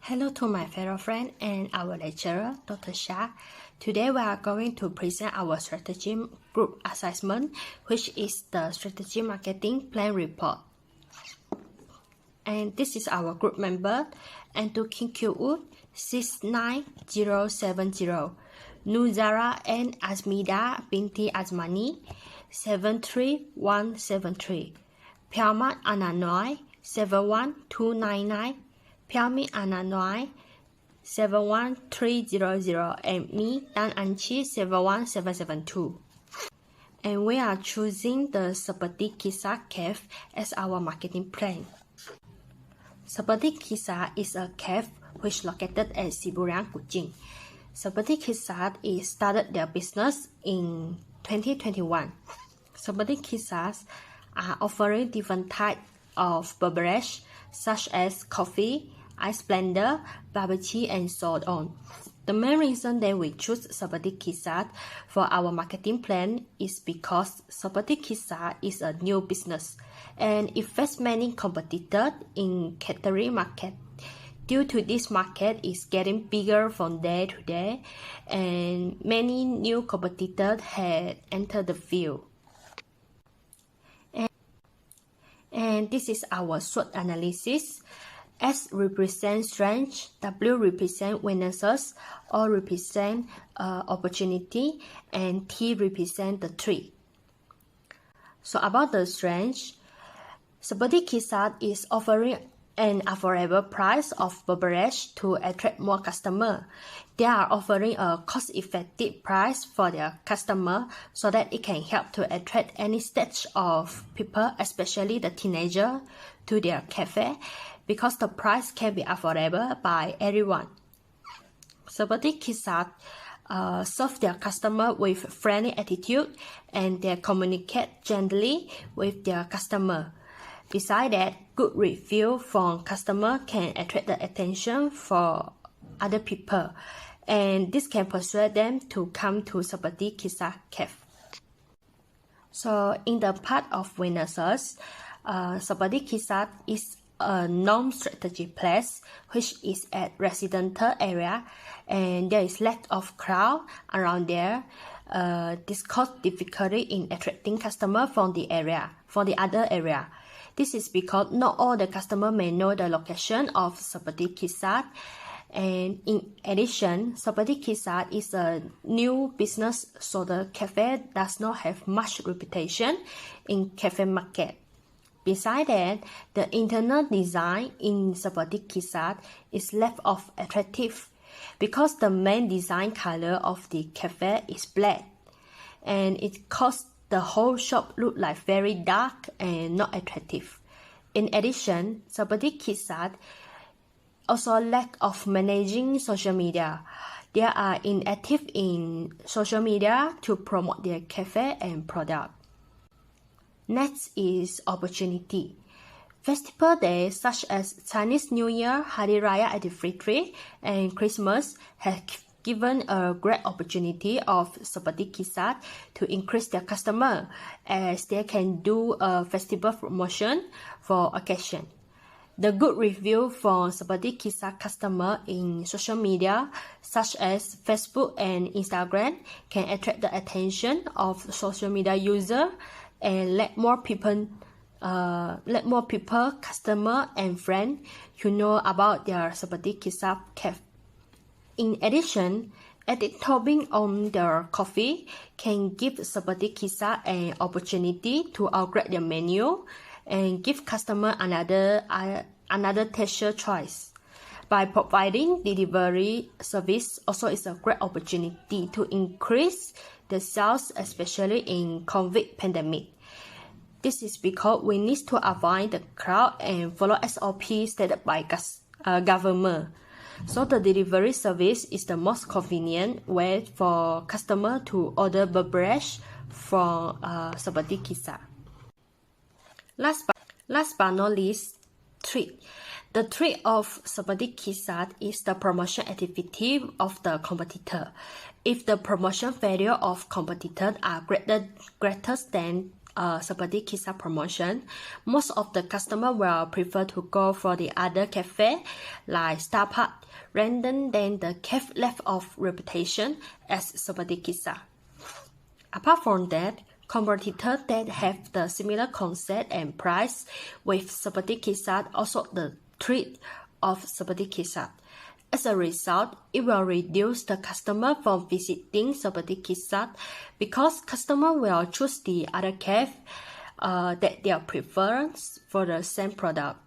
Hello to my fellow friend and our lecturer, Dr. Shah. Today we are going to present our strategy group assessment, which is the strategy marketing plan report. And this is our group member, and to Khiing Kiu Woo 69070, Nurzarra and Azmieda Binti Azamie 73173, Pelma Anak 71299, Pelmie Anak 71300, and me, Tang Ann Chee 71772. And we are choosing the Seperti Kisah Cave as our marketing plan. Seperti Kisah is a cave which located at Siburan, Kuching. Seperti Kisah started their business in 2021. Seperti Kisah are offering different types of beverage such as coffee, ice blender, bubble tea, and so on. The main reason that we choose Seperti Kisah for our marketing plan is because Seperti Kisah is a new business and it faces many competitors in catering market. Due to this market is getting bigger from day to day, and many new competitors had entered the field. And this is our SWOT analysis. S represents strength, W represents weaknesses, O represents opportunity, and T represents the threat. So about the strength, Seperti Kisah is offering an affordable price of beverage to attract more customers. They are offering a cost-effective price for their customer so that it can help to attract any stage of people, especially the teenager, to their cafe, because the price can be affordable by everyone. Seperti Kisah serve their customer with friendly attitude and they communicate gently with their customer. Besides that, good review from customer can attract the attention for other people, and this can persuade them to come to Seperti Kisah Cafe. So in the part of weaknesses, Seperti Kisah is a non-strategic place which is at residential area and there is lack of crowd around there. This causes difficulty in attracting customer from the other area. This is because not all the customer may know the location of Seperti Kisah, and in addition, Seperti Kisah is a new business, so the cafe does not have much reputation in cafe market. Besides that, the internal design in Seperti Kisah is less of attractive because the main design color of the cafe is black, and it causes the whole shop look like very dark and not attractive. In addition, Seperti Kisah also lack of managing social media. They are inactive in social media to promote their cafe and product. Next is opportunity. Festival days such as Chinese New Year, Hari Raya Aidilfitri, and Christmas have given a great opportunity of Seperti Kisah to increase their customer as they can do a festival promotion for occasion. The good review from Seperti Kisah customer in social media such as Facebook and Instagram can attract the attention of social media user and let more people, customer and friend who know about their Seperti Kisah cafe. In addition, adding topping on their coffee can give Seperti Kisah an opportunity to upgrade their menu and give customer another texture choice. By providing delivery service also is a great opportunity to increase the sales, especially in COVID pandemic. This is because we need to avoid the crowd and follow SOP stated by government. So the delivery service is the most convenient way for customer to order beverage from Seperti Kisah. Last but not least, threat. The threat of Seperti Kisah is the promotion activity of the competitor. If the promotion failure of competitors are greater than spaghetti kisa promotion, most of the customer will prefer to go for the other cafe like Starbucks rather than the cafe left of reputation as spaghetti kisa. Apart from that, competitors that have the similar concept and price with spaghetti kisa also the treat of spaghetti kisa. As a result, it will reduce the customer from visiting spaghetti kisa because customer will choose the other cafe that their preference for the same product.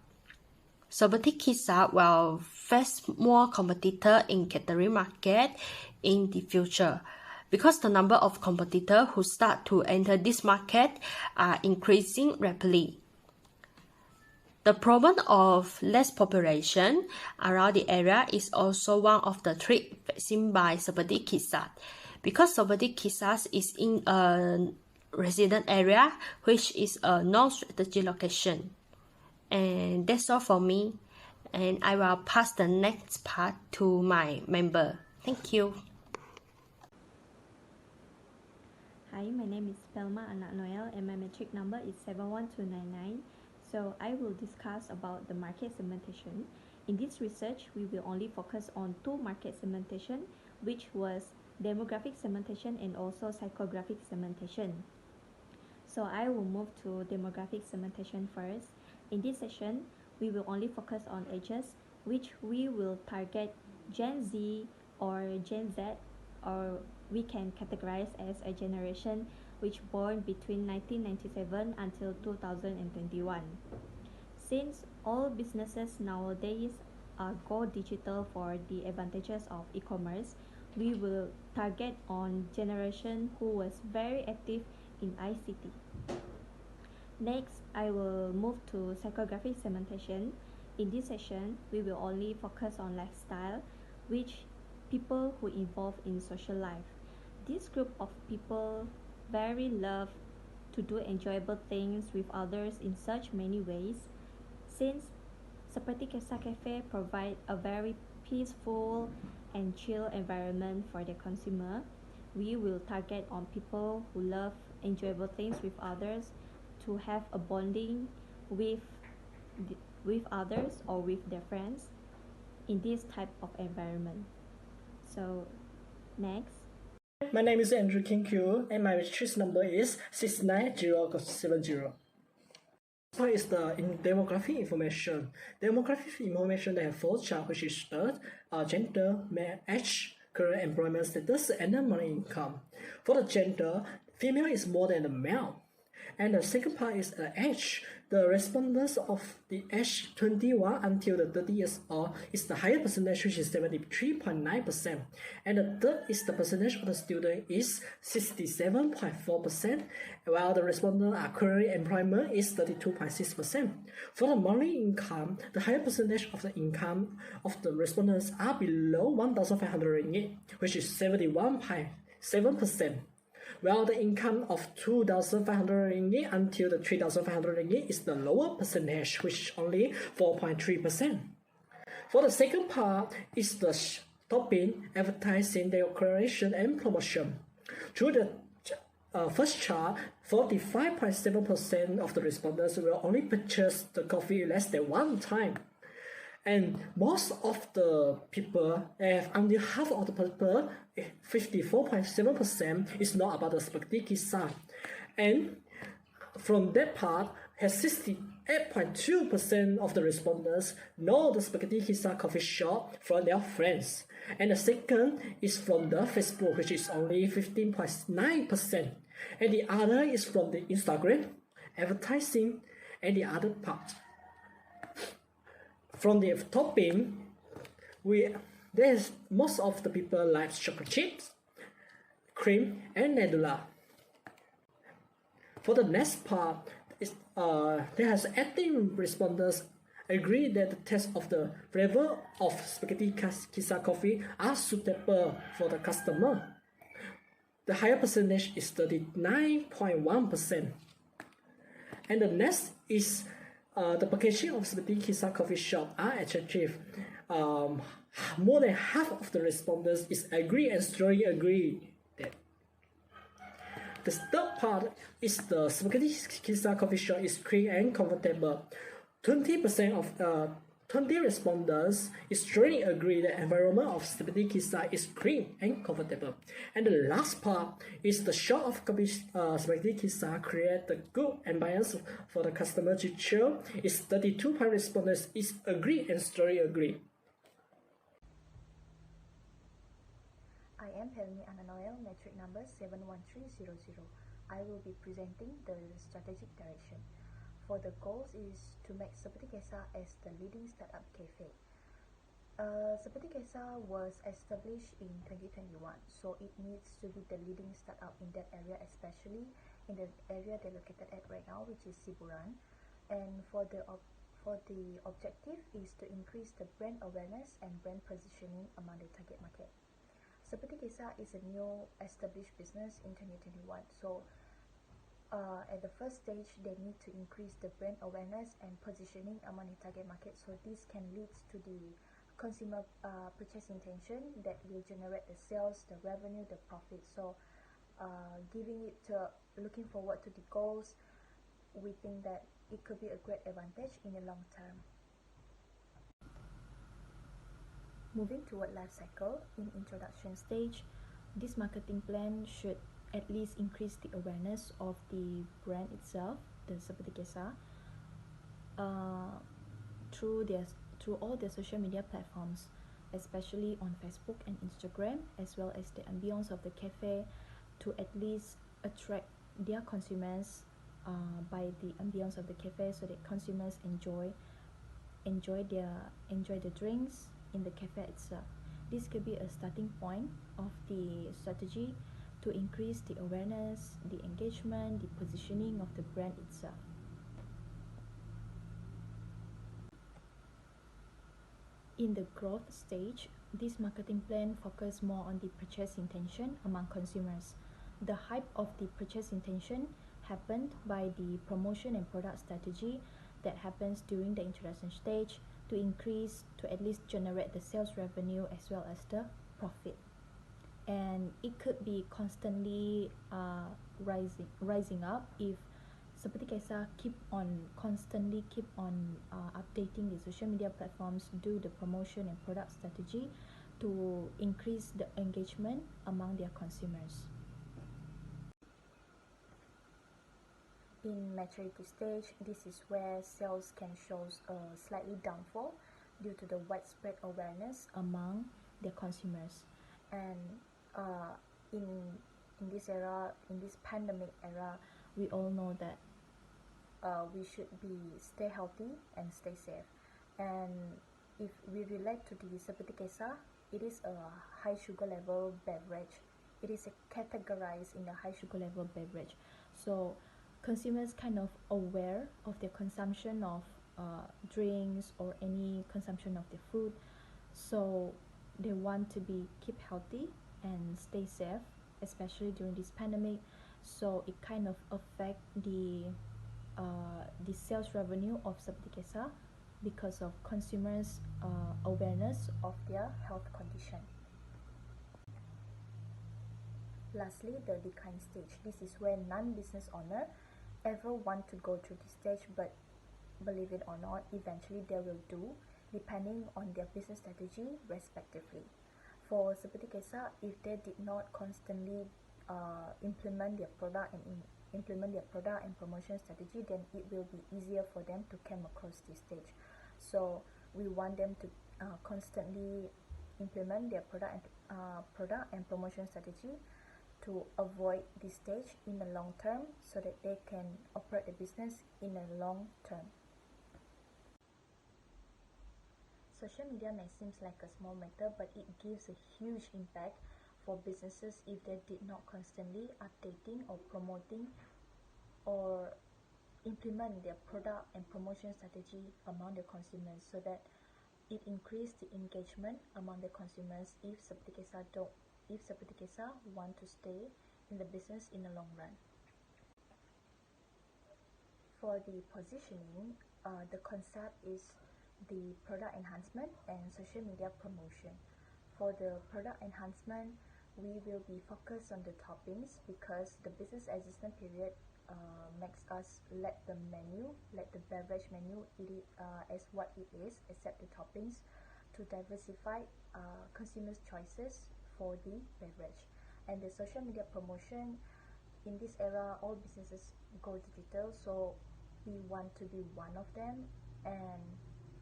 Spaghetti kisa will face more competitors in catering market in the future because the number of competitors who start to enter this market are increasing rapidly. The problem of less population around the area is also one of the threats facing by spaghetti kisa because spaghetti kisa is in a resident area which is a non-strategic location. And that's all for me, and I will pass the next part to my member. Thank you. Hi, my name is Pelma, Anak Noel, and my metric number is 71299. So I will discuss about the market segmentation. In this research, we will only focus on two market segmentation, which was demographic segmentation and also psychographic segmentation. So I will move to demographic segmentation first. In this session, we will only focus on ages, which we will target Gen Z or Gen Z, or we can categorize as a generation which born between 1997 until 2021. Since all businesses nowadays go digital for the advantages of e-commerce, we will target on generation who was very active in ICT. Next, I will move to psychographic segmentation. In this session, we will only focus on lifestyle, which people who involve in social life. This group of people very love to do enjoyable things with others in such many ways. Since Spaghetti Kisa Cafe provide a very peaceful and chill environment for the consumer, we will target on people who love enjoyable things with others to have a bonding with others or with their friends in this type of environment. So next. My name is Khiing Kiu and my matrix number is 69070. What is the demographic information? Demographic information they have four charts, which is the gender, age, current employment status, and the money income. For the gender, female is more than the male. And the second part is the age. The respondents of the age 21 until the 30 years old is the higher percentage, which is 73.9%. And the third is the percentage of the student is 67.4%, while the respondent are current employment is 32.6%. For the monthly income, the higher percentage of the income of the respondents are below 1,500 ringgit, which is 71.7%. While the income of 2,500 ringgit until the 3,500 ringgit is the lower percentage, which is only 4.3%. For the second part is the topic advertising, decoration, and promotion. Through the first chart, 45.7% of the respondents will only purchase the coffee less than one time. And most of the people, only half of the people, 54.7% is not about the spaghetti kisa. And from that part, has 68.2% of the respondents know the spaghetti kisa coffee shop from their friends. And the second is from the Facebook, which is only 15.9%. And the other is from the Instagram, advertising, and the other part. From the topping, there's most of the people like chocolate chips, cream, and Nutella. For the next part, there has 18 respondents agree that the taste of the flavor of spaghetti kisa coffee are suitable for the customer. The higher percentage is 39.1%. And the next is the packaging of spaghetti kisa coffee shop are attractive. More than half of the respondents is agree and strongly agree that. The third part is the spaghetti kisar coffee shop is clean and comfortable. 20% of 20 respondents is strongly agree the environment of spaghetti kisar is clean and comfortable. And the last part is the shop of coffee spaghetti kisar create the good ambience for the customer to chill. Is 32% respondents is agree and strongly agree. I am Pelmie and Noel, metric number 71300. I will be presenting the strategic direction. For the goals is to make Seperti Kisah as the leading startup cafe. Seperti Kisah was established in 2021, so it needs to be the leading startup in that area, especially in the area they're located at right now, which is Siburan. And for the objective is to increase the brand awareness and brand positioning among the target market. Seperti Kisah is a new established business in 2021, so at the first stage they need to increase the brand awareness and positioning among the target market, so this can lead to the consumer purchase intention that will generate the sales, the revenue, the profit. So looking forward to the goals, we think that it could be a great advantage in the long term. Moving toward life cycle, in introduction stage, this marketing plan should at least increase the awareness of the brand itself, the Seperti Kisah, through all their social media platforms, especially on Facebook and Instagram, as well as the ambience of the cafe, to at least attract their consumers by the ambience of the cafe, so that consumers enjoy the drinks in the cafe itself. This could be a starting point of the strategy to increase the awareness, the engagement, the positioning of the brand itself. In the growth stage, this marketing plan focuses more on the purchase intention among consumers. The hype of the purchase intention happened by the promotion and product strategy that happens during the introduction stage, to at least generate the sales revenue as well as the profit. And it could be constantly rising up if Seperti Kisah constantly keep on updating the social media platforms, do the promotion and product strategy to increase the engagement among their consumers. In maturity stage, this is where sales can show a slightly downfall due to the widespread awareness among their consumers. And in this era, in this pandemic era, we all know that we should stay healthy and stay safe. And if we relate to the Seperti Kisah, it is a high sugar level beverage. It is categorized in the high sugar level beverage. So consumers kind of aware of their consumption of drinks or any consumption of the food, so they want to keep healthy and stay safe, especially during this pandemic. So it kind of affect the sales revenue of Seperti Kisah because of consumers' awareness of their health condition. Lastly, the decline stage. This is where non-business owner ever want to go through this stage, but believe it or not, eventually they will do, depending on their business strategy respectively. For Seperti Kisah, if they did not constantly implement their product and promotion strategy, then it will be easier for them to come across this stage. So we want them to constantly implement their product and promotion strategy to avoid this stage in the long term, so that they can operate the business in the long term. Social media may seem like a small matter, but it gives a huge impact for businesses if they did not constantly updating or promoting or implement their product and promotion strategy among the consumers, so that it increased the engagement among the consumers if Seperti Kisah want to stay in the business in the long run. For the positioning, the concept is the product enhancement and social media promotion. For the product enhancement, we will be focused on the toppings because the business existence period makes us let the beverage menu eat it as what it is, except the toppings, to diversify consumers' choices for the beverage. And the social media promotion, in this era, all businesses go digital, so we want to be one of them, and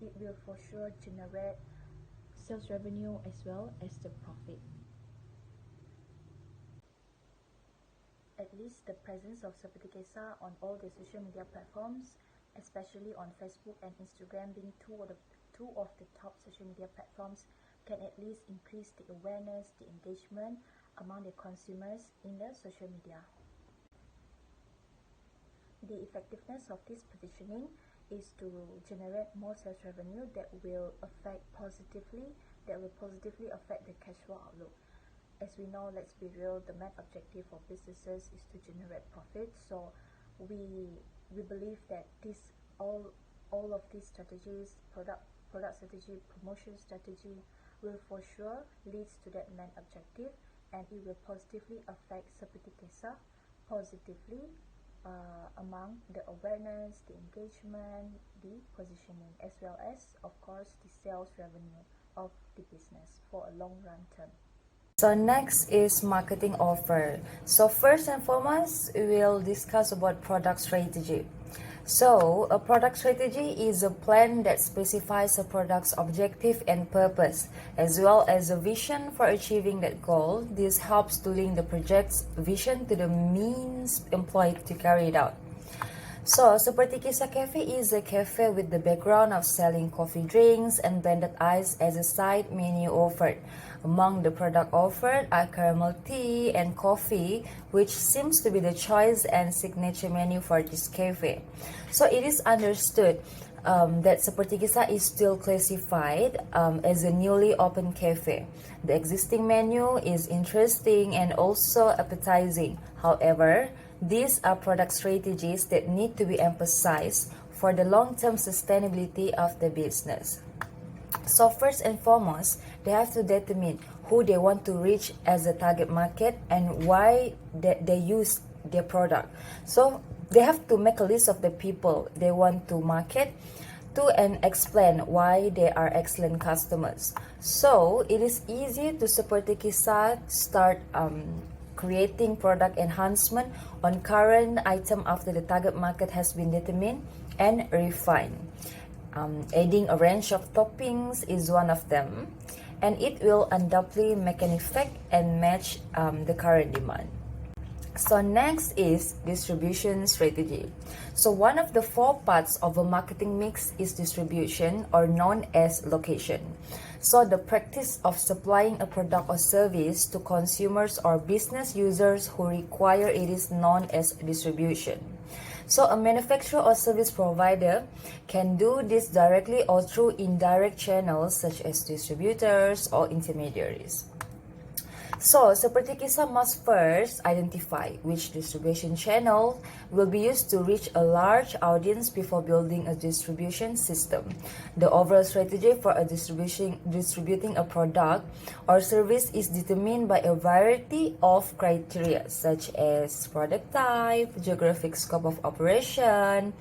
it will for sure generate sales revenue as well as the profit. At least the presence of Seperti Kisah on all the social media platforms, especially on Facebook and Instagram, being two of the top social media platforms, can at least increase the awareness, the engagement among the consumers in the social media. The effectiveness of this positioning is to generate more sales revenue that will positively affect the cash flow outlook. As we know, let's be real, the main objective of businesses is to generate profit. So we believe that all of these strategies, product strategy, promotion strategy, will for sure leads to that main objective, and it will positively affect Seperti Kisah positively among the awareness, the engagement, the positioning, as well as, of course, the sales revenue of the business for a long run term. So next is marketing offer. So first and foremost, we will discuss about product strategy. So a product strategy is a plan that specifies a product's objective and purpose, as well as a vision for achieving that goal. This helps to link the project's vision to the means employed to carry it out. So, Seperti Kisah Cafe is a cafe with the background of selling coffee drinks and blended ice as a side menu offered. Among the product offered are caramel tea and coffee, which seems to be the choice and signature menu for this cafe. So, it is understood that Seperti Kisah is still classified as a newly opened cafe. The existing menu is interesting and also appetizing. However, these are product strategies that need to be emphasized for the long-term sustainability of the business. So first and foremost, they have to determine who they want to reach as a target market and why they use their product. So they have to make a list of the people they want to market to and explain why they are excellent customers. So it is easy to Seperti Kisah start creating product enhancement on current item after the target market has been determined and refined. Adding a range of toppings is one of them, and it will undoubtedly make an effect and match the current demand. So next is distribution strategy. So one of the 4 parts of a marketing mix is distribution, or known as location. So the practice of supplying a product or service to consumers or business users who require it is known as distribution. So a manufacturer or service provider can do this directly or through indirect channels such as distributors or intermediaries. So, Seperti Kisah must first identify which distribution channel will be used to reach a large audience before building a distribution system. The overall strategy for distributing a product or service is determined by a variety of criteria such as product type, geographic scope of operation,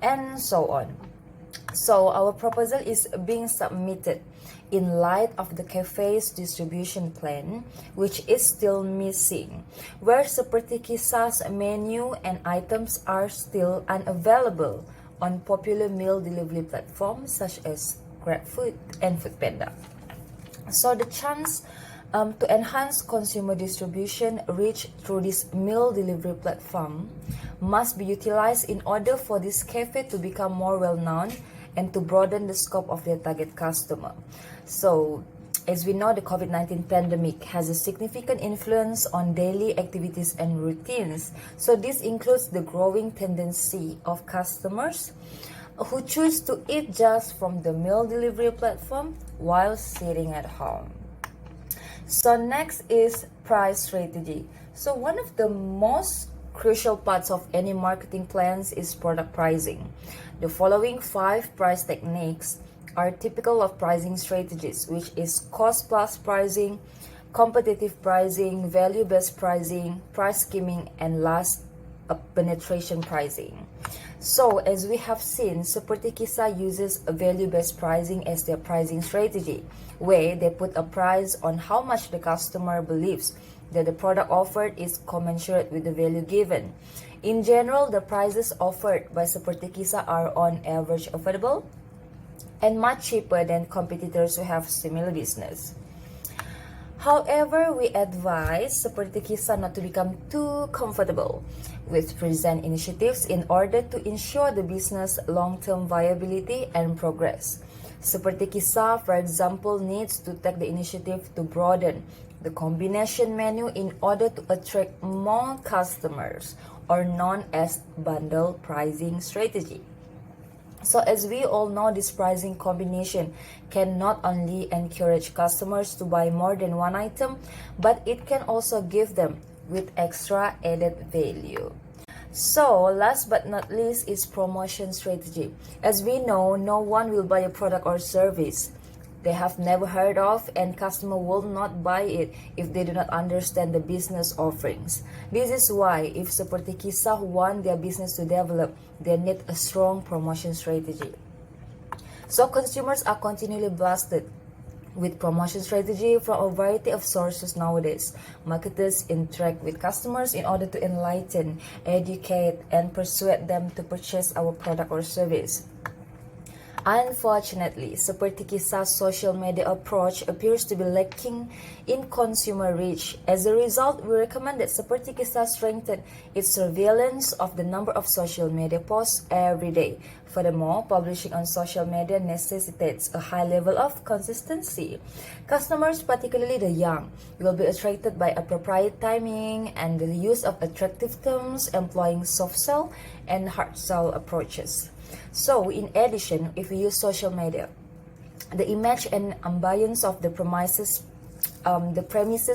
and so on. So, our proposal is being submitted in light of the cafe's distribution plan, which is still missing, where Seperti Kisah's menu and items are still unavailable on popular meal delivery platforms such as GrabFood and Foodpanda. So the chance to enhance consumer distribution reach through this meal delivery platform must be utilized in order for this cafe to become more well-known and to broaden the scope of their target customer. So, as we know, the COVID-19 pandemic has a significant influence on daily activities and routines. So this includes the growing tendency of customers who choose to eat just from the meal delivery platform while sitting at home. So next is price strategy. So one of the most crucial parts of any marketing plans is product pricing. The following 5 price techniques are typical of pricing strategies, which is cost plus pricing, competitive pricing, value-based pricing, price skimming, and last, penetration pricing. So as we have seen, Seperti Kisah uses a value-based pricing as their pricing strategy, where they put a price on how much the customer believes that the product offered is commensurate with the value given. In general, the prices offered by Seperti Kisah are on average affordable and much cheaper than competitors who have similar business. However, we advise Seperti Kisah not to become too comfortable with present initiatives in order to ensure the business long-term viability and progress. Seperti Kisah, for example, needs to take the initiative to broaden the combination menu in order to attract more customers, or known as bundle pricing strategy. So as we all know, this pricing combination can not only encourage customers to buy more than one item, but it can also give them with extra added value. So last but not least is promotion strategy. As we know, no one will buy a product or service they have never heard of, and customer will not buy it if they do not understand the business offerings. This is why if Seperti Kisah want their business to develop, they need a strong promotion strategy. So consumers are continually blasted with promotion strategy from a variety of sources nowadays. Marketers interact with customers in order to enlighten, educate, and persuade them to purchase our product or service. Unfortunately, Seperti Kisah's social media approach appears to be lacking in consumer reach. As a result, we recommend that Seperti Kisah strengthen its surveillance of the number of social media posts every day. Furthermore, publishing on social media necessitates a high level of consistency. Customers, particularly the young, will be attracted by appropriate timing and the use of attractive terms, employing soft sell and hard sell approaches. So, in addition, if we use social media, the image and ambience of the premises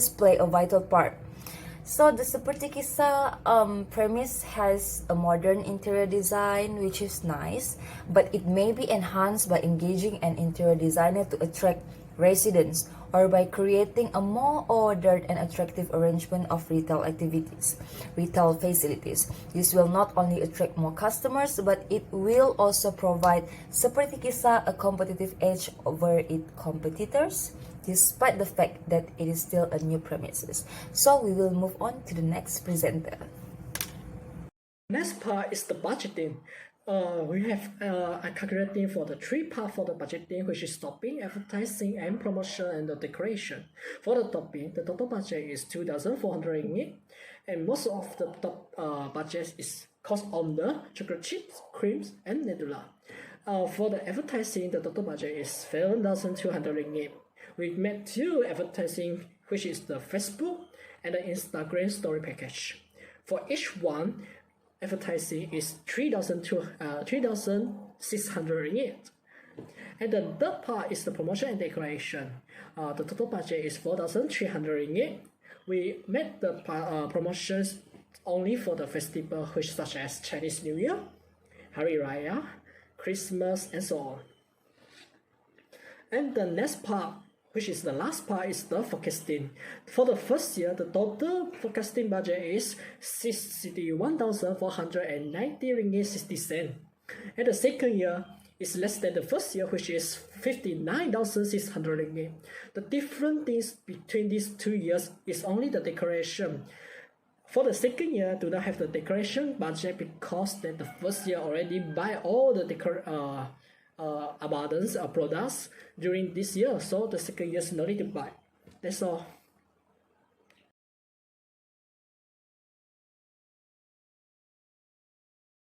play a vital part. So, the Seperti Kisah premise has a modern interior design, which is nice, but it may be enhanced by engaging an interior designer to attract residents, or by creating a more ordered and attractive arrangement of retail facilities. This will not only attract more customers, but it will also provide Seperti Kisah a competitive edge over its competitors, despite the fact that it is still a new premises. So we will move on to the next presenter. Next part is the budgeting. We have a calculating for the three parts for the budgeting, which is topping, advertising, and promotion, and the decoration. For the topping, the total budget is 2,400 ringgit, and most of the top budget is cost on the chocolate chips, creams, and Nutella. For the advertising, the total budget is 7,200 ringgit. We made two advertising, which is the Facebook and the Instagram story package. For each one, advertising is 3,600 ringgit. And the third part is the promotion and decoration. The total budget is 4,300 ringgit. We made the promotions only for the festival, which such as Chinese New Year, Hari Raya, Christmas, and so on. And the next part, which is the last part, is the forecasting. For the first year, the total forecasting budget is 61,490 ringgit 60 cents. And the second year is less than the first year, which is 59,600 ringgit. The different things between these 2 years is only the decoration. For the second year, do not have the decoration budget because that the first year already buy all the abundance of products during this year, so the second year is no need to buy. That's all.